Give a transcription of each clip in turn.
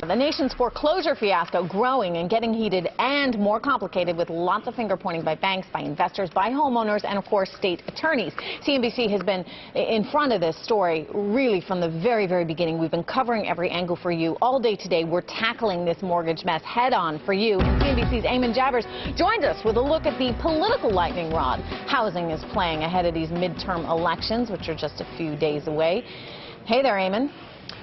The nation's foreclosure fiasco growing and getting heated and more complicated, with lots of finger pointing by banks, by investors, by homeowners, and of course state attorneys. CNBC has been in front of this story really from the very beginning. We've been covering every angle for you all day today. We're tackling this mortgage mess head on for you. And CNBC's Eamon Jabbers joined us with a look at the political lightning rod housing is playing ahead of these midterm elections, which are just a few days away. Hey there, Eamon.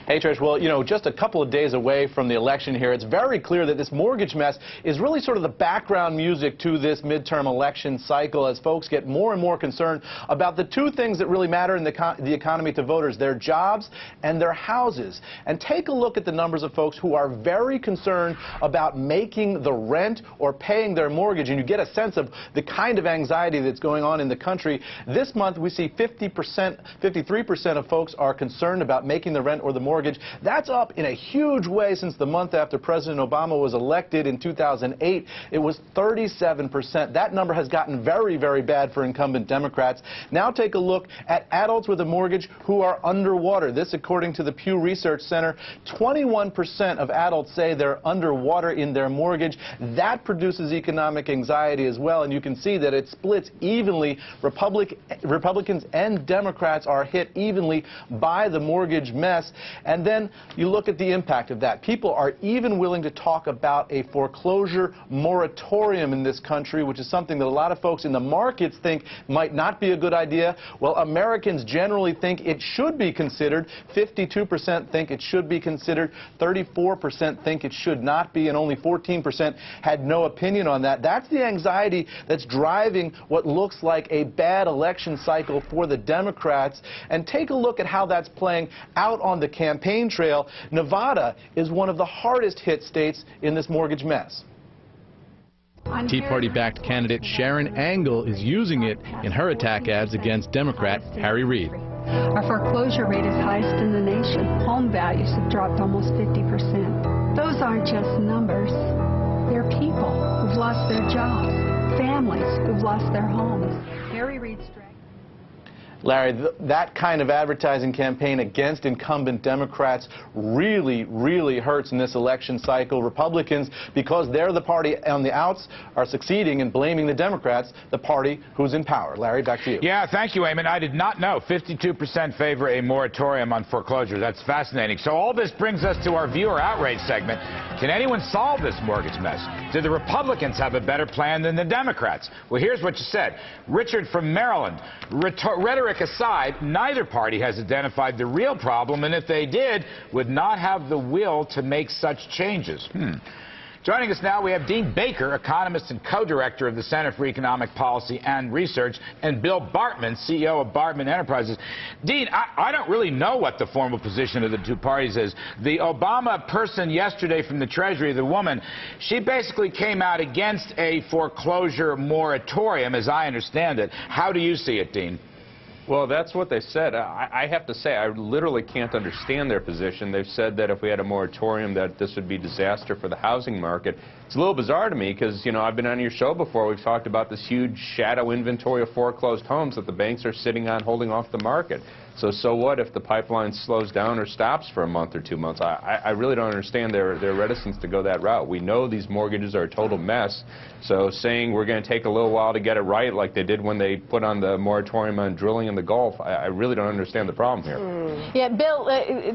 Hey, Trish. Well, you know, just a couple of days away from the election here, it's very clear that this mortgage mess is really sort of the background music to this midterm election cycle as folks get more and more concerned about the two things that really matter in the economy to voters, their jobs and their houses. And take a look at the numbers of folks who are very concerned about making the rent or paying their mortgage, and you get a sense of the kind of anxiety that's going on in the country. This month, we see 53% of folks are concerned about making the rent or the mortgage. That's up in a huge way since the month after President Obama was elected in 2008. It was 37%. That number has gotten very bad for incumbent Democrats. Now take a look at adults with a mortgage who are underwater. This, according to the Pew Research Center, 21% of adults say they're underwater in their mortgage. That produces economic anxiety as well, and you can see that it splits evenly. Republicans and Democrats are hit evenly by the mortgage mess. And then you look at the impact of that. People are even willing to talk about a foreclosure moratorium in this country, which is something that a lot of folks in the markets think might not be a good idea. Well, Americans generally think it should be considered. 52% think it should be considered. 34% think it should not be, and only 14% had no opinion on that. That's the anxiety that's driving what looks like a bad election cycle for the Democrats. And take a look at how that's playing out on the campaign trail. Nevada is one of the hardest hit states in this mortgage mess. Tea Party-backed candidate Sharon Angle is using it in her attack ads against Democrat Harry Reid. Our foreclosure rate is highest in the nation. Home values have dropped almost 50%. Those aren't just numbers. They're people who've lost their jobs, families who've lost their homes. Harry Reid's Larry, that kind of advertising campaign against incumbent Democrats really hurts in this election cycle. Republicans, because they're the party on the outs, are succeeding in blaming the Democrats, the party who's in power. Larry, back to you. Yeah, thank you, Eamon. I did not know 52% favor a moratorium on foreclosure. That's fascinating. So all this brings us to our viewer outrage segment. Can anyone solve this mortgage mess? Do the Republicans have a better plan than the Democrats? Well, here's what you said. Richard from Maryland. Rhetoric aside, neither party has identified the real problem, and if they did, would not have the will to make such changes. Joining us now, we have Dean Baker, economist and co-director of the Center for Economic Policy and Research, and Bill Bartmann, CEO of Bartmann Enterprises. Dean, I don't really know what the formal position of the two parties is. The Obama person yesterday from the Treasury, the woman, she basically came out against a foreclosure moratorium, as I understand it. How do you see it, Dean? Well, that's what they said. I have to say, I literally can't understand their position. They've said that if we had a moratorium, that this would be disaster for the housing market. It's a little bizarre to me because, you know, I've been on your show before. We've talked about this huge shadow inventory of foreclosed homes that the banks are sitting on holding off the market. So what if the pipeline slows down or stops for a month or 2 months? I really don't understand their reticence to go that route. We know these mortgages are a total mess, so saying we're going to take a little while to get it right like they did when they put on the moratorium on drilling in the Gulf, I really don't understand the problem here. Yeah, Bill,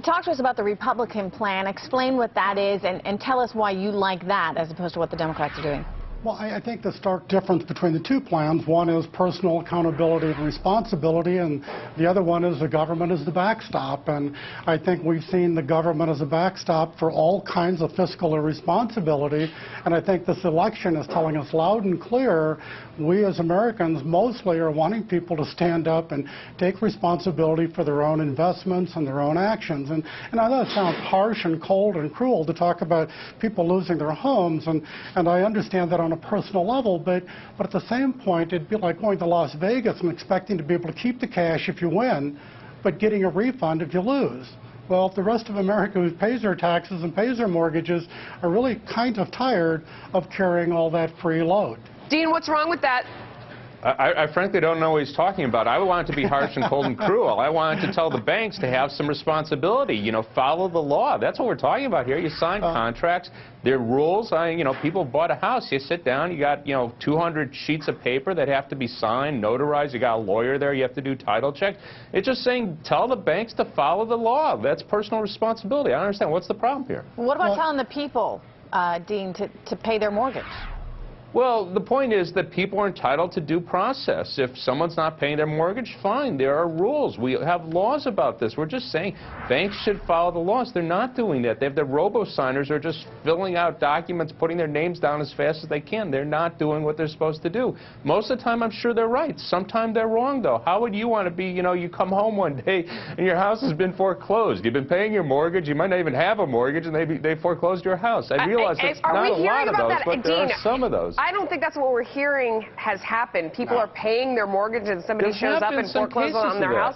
talk to us about the Republican plan. Explain what that is and tell us why you like that as opposed to what the Democrats are doing. Well, I think the stark difference between the two plans, one is personal accountability and responsibility, and the other one is the government as the backstop. And I think we've seen the government as a backstop for all kinds of fiscal irresponsibility. And I think this election is telling us loud and clear, we as Americans mostly are wanting people to stand up and take responsibility for their own investments and their own actions. And I know it sounds harsh and cold and cruel to talk about people losing their homes, and I understand that on a personal level, but at the same point, it'd be like going to Las Vegas and expecting to be able to keep the cash if you win, but getting a refund if you lose. Well, the rest of America who pays their taxes and pays their mortgages are really kind of tired of carrying all that free load. Dean, what's wrong with that? I frankly don't know what he's talking about. I want it to be harsh and cold and cruel. I want to tell the banks to have some responsibility. You know, follow the law. That's what we're talking about here. You sign contracts. There are rules. You know, people bought a house. You sit down. You got, 200 sheets of paper that have to be signed, notarized. You got a lawyer there. You have to do title checks. It's just saying, tell the banks to follow the law. That's personal responsibility. I don't understand. What's the problem here? What about telling the people, Dean, to pay their mortgage? Well, the point is that people are entitled to due process. If someone's not paying their mortgage, fine. There are rules. We have laws about this. We're just saying banks should follow the laws. They're not doing that. They have the robo-signers who are just filling out documents, putting their names down as fast as they can. They're not doing what they're supposed to do. Most of the time, I'm sure they're right. Sometimes they're wrong, though. How would you want to be, you come home one day and your house has been foreclosed. You've been paying your mortgage. You might not even have a mortgage, and they foreclosed your house. I realize it's not a lot of those, but there are some of those. I don't think that's what we're hearing has happened. People are paying their mortgage and somebody shows up and forecloses on their house.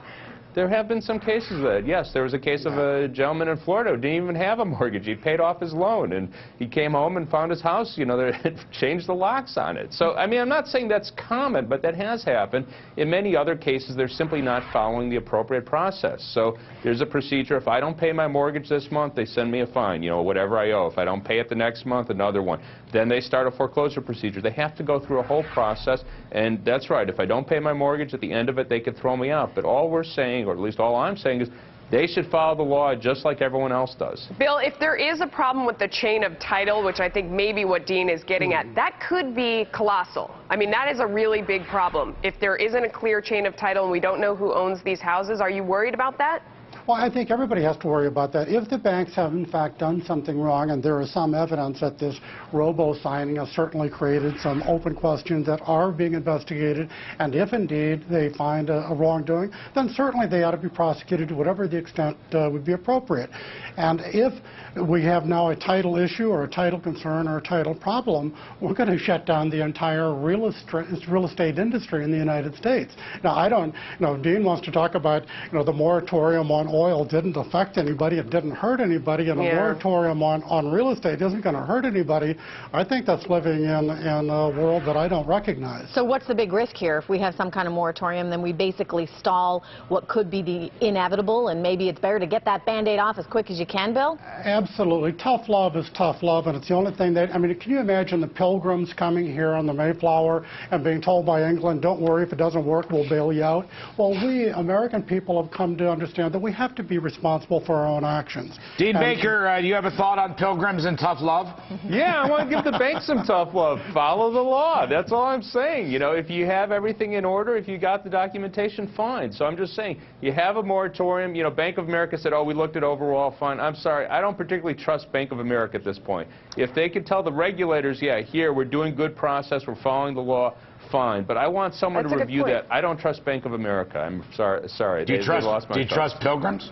There have been some cases of that. Yes, there was a case of a gentleman in Florida who didn't even have a mortgage. He paid off his loan, and he came home and found his house, they had changed the locks on it. So, I mean, I'm not saying that's common, but that has happened. In many other cases, they're simply not following the appropriate process. So there's a procedure. If I don't pay my mortgage this month, they send me a fine, whatever I owe. If I don't pay it the next month, another one. Then they start a foreclosure procedure. They have to go through a whole process, and that's right. If I don't pay my mortgage, at the end of it, they could throw me out. But all we're saying, or at least all I'm saying, is they should follow the law just like everyone else does. Bill, if there is a problem with the chain of title, which I think may be what Dean is getting at, that could be colossal. I mean, that is a really big problem. If there isn't a clear chain of title and we don't know who owns these houses, are you worried about that? Well, I think everybody has to worry about that. If the banks have, in fact, done something wrong, and there is some evidence that this robo-signing has certainly created some open questions that are being investigated, and if indeed they find a wrongdoing, then certainly they ought to be prosecuted to whatever the extent would be appropriate. And if we have now a title issue or a title concern or a title problem, we're going to shut down the entire real estate industry in the United States. Now, I don't, Dean wants to talk about, the moratorium on oil didn't affect anybody, it didn't hurt anybody, and a moratorium on real estate isn't going to hurt anybody. I think that's living in a world that I don't recognize. So what's the big risk here? If we have some kind of moratorium, then we basically stall what could be the inevitable, and maybe it's better to get that Band-Aid off as quick as you can, Bill? Absolutely. Tough love is tough love, and it's the only thing that, I mean, can you imagine the Pilgrims coming here on the Mayflower and being told by England, don't worry, if it doesn't work, we'll bail you out? Well, we American people have come to understand that we have to be responsible for our own actions. Dean Baker, do you have a thought on Pilgrims and tough love? Yeah, I want to give the banks some tough love. Follow the law. That's all I'm saying. If you have everything in order, if you got the documentation, fine. So I'm just saying, you have a moratorium. Bank of America said, oh, we looked at overall, fine. I'm sorry, I don't particularly trust Bank of America at this point. If they could tell the regulators, yeah, here, we're doing good process, we're following the law, fine. But I want someone to review that. I don't trust Bank of America. I'm sorry. Do you trust Pilgrims?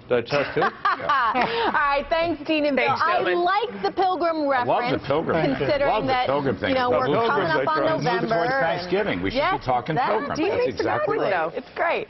Do I trust who? Yeah. All right, thanks, Dean and Bill. I like the Pilgrim reference. I love the Pilgrim. Considering that, Pilgrim thing. We're coming up on November. Towards Thanksgiving. We should be talking Pilgrims. Dean makes exactly a good point, right. though. It's great.